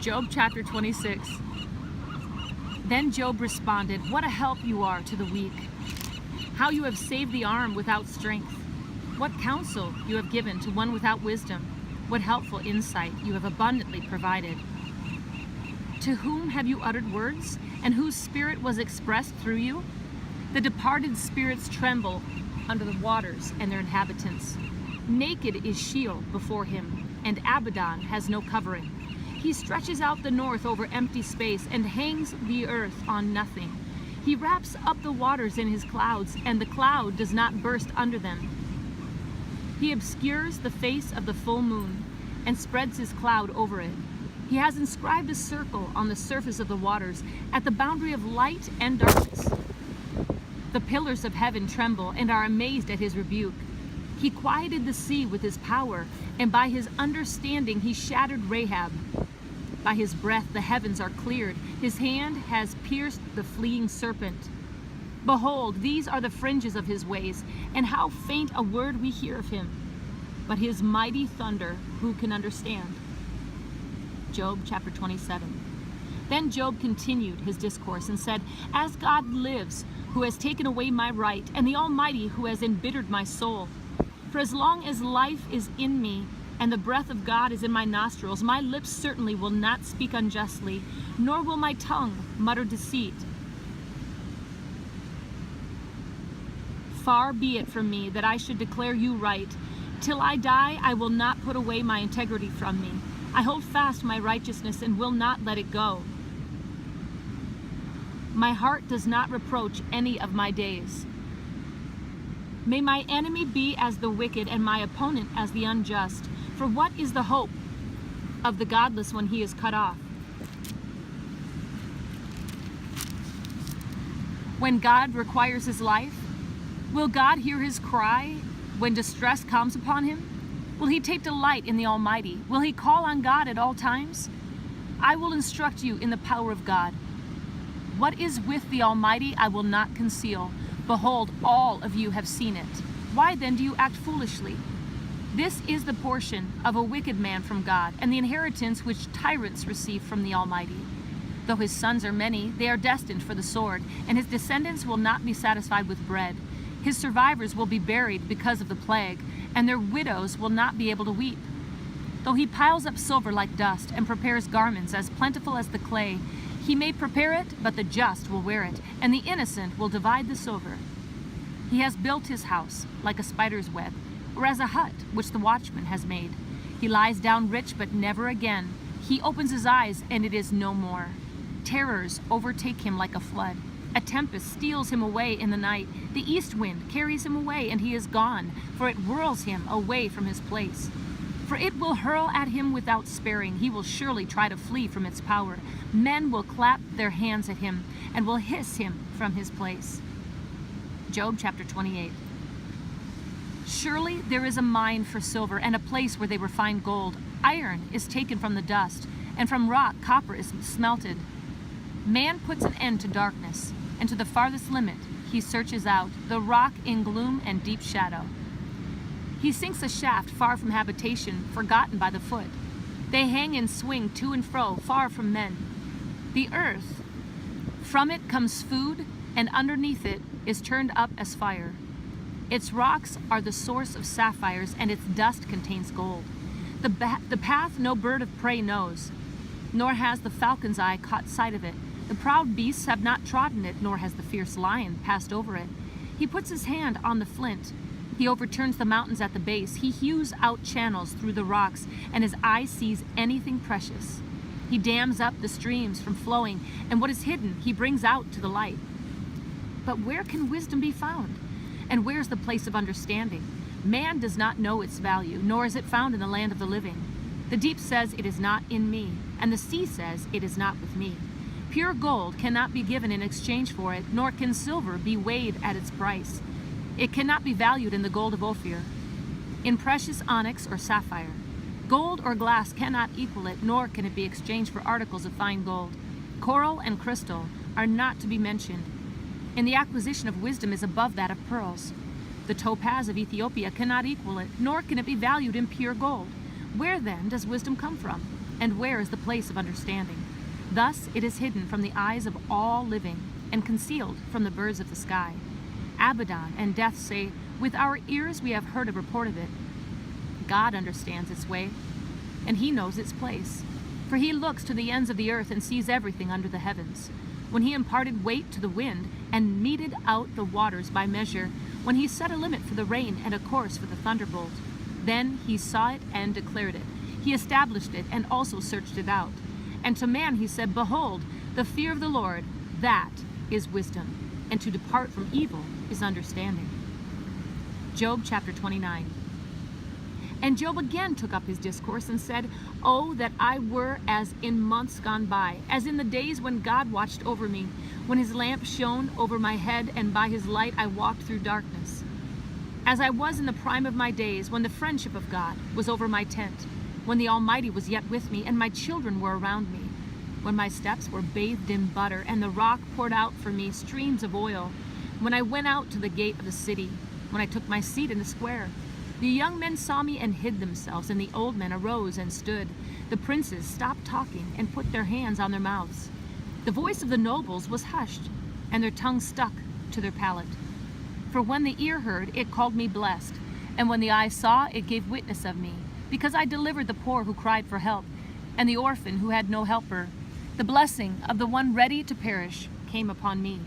Job chapter 26. Then Job responded, "What a help you are to the weak. How you have saved the arm without strength. What counsel you have given to one without wisdom. What helpful insight you have abundantly provided. To whom have you uttered words, and whose spirit was expressed through you? The departed spirits tremble under the waters and their inhabitants. Naked is Sheol before him, and Abaddon has no covering. He stretches out the north over empty space and hangs the earth on nothing. He wraps up the waters in his clouds, and the cloud does not burst under them. He obscures the face of the full moon and spreads his cloud over it. He has inscribed a circle on the surface of the waters at the boundary of light and darkness. The pillars of heaven tremble and are amazed at his rebuke. He quieted the sea with his power, and by his understanding he shattered Rahab. By his breath the heavens are cleared. His hand has pierced the fleeing serpent. Behold, these are the fringes of his ways, and how faint a word we hear of him. But his mighty thunder, who can understand?" Job chapter 27. Then Job continued his discourse and said, "As God lives, who has taken away my right, and the Almighty who has embittered my soul, for as long as life is in me, and the breath of God is in my nostrils, my lips certainly will not speak unjustly, nor will my tongue mutter deceit. Far be it from me that I should declare you right. Till I die, I will not put away my integrity from me. I hold fast my righteousness and will not let it go. My heart does not reproach any of my days. May my enemy be as the wicked and my opponent as the unjust. For what is the hope of the godless when he is cut off? When God requires his life, will God hear his cry when distress comes upon him? Will he take delight in the Almighty? Will he call on God at all times? I will instruct you in the power of God. What is with the Almighty I will not conceal. Behold, all of you have seen it. Why then do you act foolishly? This is the portion of a wicked man from God, and the inheritance which tyrants receive from the Almighty. Though his sons are many, they are destined for the sword, and his descendants will not be satisfied with bread. His survivors will be buried because of the plague, and their widows will not be able to weep. Though he piles up silver like dust and prepares garments as plentiful as the clay, he may prepare it, but the just will wear it, and the innocent will divide the silver. He has built his house like a spider's web, or as a hut which the watchman has made. He lies down rich, but never again. He opens his eyes, and it is no more. Terrors overtake him like a flood. A tempest steals him away in the night. The east wind carries him away, and he is gone, for it whirls him away from his place. For it will hurl at him without sparing. He will surely try to flee from its power. Men will clap their hands at him, and will hiss him from his place. Job chapter 28. Surely there is a mine for silver, and a place where they refine gold. Iron is taken from the dust, and from rock copper is smelted. Man puts an end to darkness, and to the farthest limit he searches out the rock in gloom and deep shadow. He sinks a shaft far from habitation, forgotten by the foot. They hang and swing to and fro, far from men. The earth, from it comes food, and underneath it is turned up as fire. Its rocks are the source of sapphires, and its dust contains gold. The path no bird of prey knows, nor has the falcon's eye caught sight of it. The proud beasts have not trodden it, nor has the fierce lion passed over it. He puts his hand on the flint. He overturns the mountains at the base. He hews out channels through the rocks, and his eye sees anything precious. He dams up the streams from flowing, and what is hidden he brings out to the light. But where can wisdom be found? And where's the place of understanding? Man does not know its value, nor is it found in the land of the living. The deep says, "It is not in me," and the sea says, "It is not with me." Pure gold cannot be given in exchange for it, nor can silver be weighed at its price. It cannot be valued in the gold of Ophir, in precious onyx or sapphire. Gold or glass cannot equal it, nor can it be exchanged for articles of fine gold. Coral and crystal are not to be mentioned, and the acquisition of wisdom is above that of pearls. The topaz of Ethiopia cannot equal it, nor can it be valued in pure gold. Where then does wisdom come from? And where is the place of understanding? Thus it is hidden from the eyes of all living, and concealed from the birds of the sky. Abaddon and Death say, with our ears we have heard a report of it. God understands its way, and he knows its place. For he looks to the ends of the earth and sees everything under the heavens. When he imparted weight to the wind and meted out the waters by measure, when he set a limit for the rain and a course for the thunderbolt, then he saw it and declared it. He established it and also searched it out. And to man he said, behold, the fear of the Lord, that is wisdom, and to depart from evil is understanding. Job chapter 29. And Job again took up his discourse and said, oh, that I were as in months gone by, as in the days when God watched over me, when his lamp shone over my head, and by his light I walked through darkness. As I was in the prime of my days, when the friendship of God was over my tent, when the Almighty was yet with me, and my children were around me, when my steps were bathed in butter, and the rock poured out for me streams of oil, when I went out to the gate of the city, when I took my seat in the square. The young men saw me and hid themselves, and the old men arose and stood. The princes stopped talking and put their hands on their mouths. The voice of the nobles was hushed, and their tongues stuck to their palate. For when the ear heard, it called me blessed, and when the eye saw, it gave witness of me, because I delivered the poor who cried for help, and the orphan who had no helper. The blessing of the one ready to perish came upon me.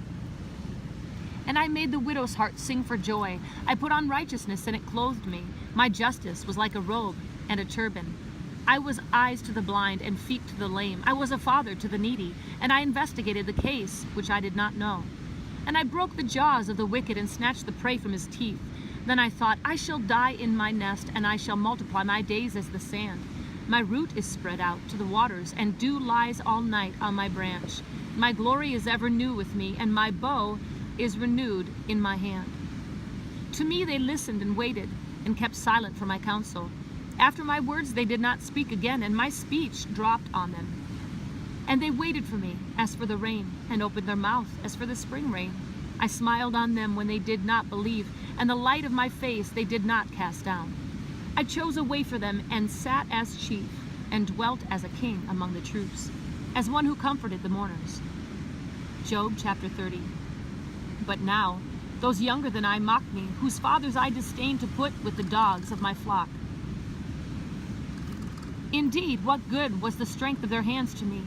And I made the widow's heart sing for joy. I put on righteousness, and it clothed me. My justice was like a robe and a turban. I was eyes to the blind and feet to the lame. I was a father to the needy, and I investigated the case which I did not know. And I broke the jaws of the wicked and snatched the prey from his teeth. Then I thought, I shall die in my nest, and I shall multiply my days as the sand. My root is spread out to the waters, and dew lies all night on my branch. My glory is ever new with me, and my bow is renewed in my hand. To me they listened and waited, and kept silent for my counsel. After my words they did not speak again, and my speech dropped on them. And they waited for me as for the rain, and opened their mouth as for the spring rain. I smiled on them when they did not believe, and the light of my face they did not cast down. I chose a way for them, and sat as chief, and dwelt as a king among the troops, as one who comforted the mourners. Job chapter 30. But now, those younger than I mocked me, whose fathers I disdained to put with the dogs of my flock. Indeed, what good was the strength of their hands to me?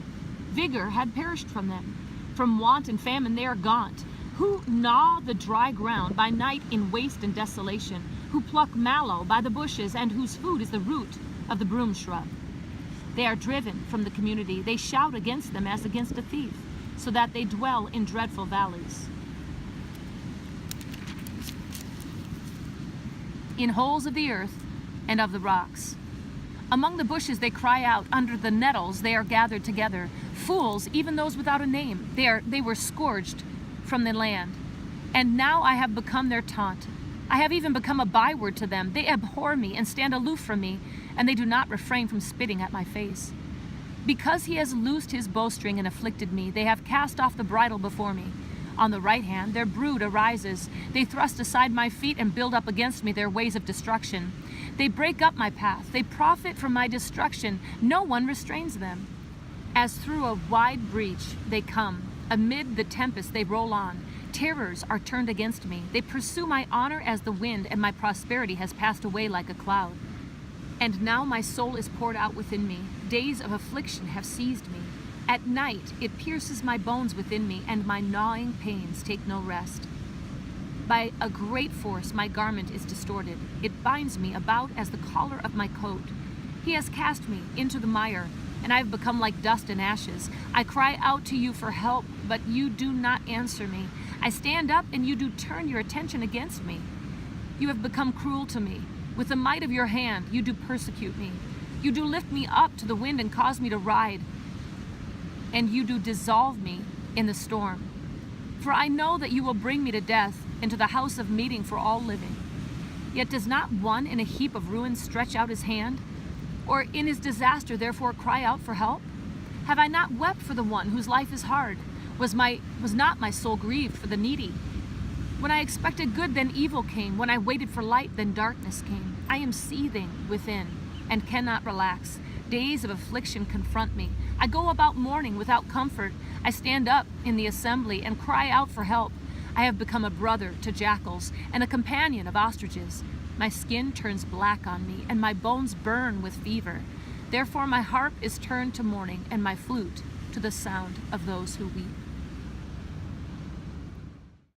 Vigor had perished from them. From want and famine they are gaunt, who gnaw the dry ground by night in waste and desolation, who pluck mallow by the bushes, and whose food is the root of the broom shrub. They are driven from the community. They shout against them as against a thief, so that they dwell in dreadful valleys. In holes of the earth and of the rocks. Among the bushes they cry out, under the nettles they are gathered together. Fools, even those without a name, they were scourged from the land. And now I have become their taunt. I have even become a byword to them. They abhor me and stand aloof from me, and they do not refrain from spitting at my face. Because he has loosed his bowstring and afflicted me, they have cast off the bridle before me. On the right hand, their brood arises. They thrust aside my feet and build up against me their ways of destruction. They break up my path. They profit from my destruction. No one restrains them. As through a wide breach they come. Amid the tempest they roll on. Terrors are turned against me. They pursue my honor as the wind, and my prosperity has passed away like a cloud. And now my soul is poured out within me. Days of affliction have seized me. At night it pierces my bones within me, and my gnawing pains take no rest. By a great force my garment is distorted. It binds me about as the collar of my coat. He has cast me into the mire, and I have become like dust and ashes. I cry out to you for help, but you do not answer me. I stand up, and you do turn your attention against me. You have become cruel to me. With the might of your hand you do persecute me. You do lift me up to the wind and cause me to ride, and you do dissolve me in the storm. For I know that you will bring me to death, into the house of meeting for all living. Yet does not one in a heap of ruins stretch out his hand? Or in his disaster therefore cry out for help? Have I not wept for the one whose life is hard? Was not my soul grieved for the needy? When I expected good, then evil came. When I waited for light, then darkness came. I am seething within and cannot relax. Days of affliction confront me. I go about mourning without comfort. I stand up in the assembly and cry out for help. I have become a brother to jackals and a companion of ostriches. My skin turns black on me, and my bones burn with fever. Therefore my harp is turned to mourning, and my flute to the sound of those who weep.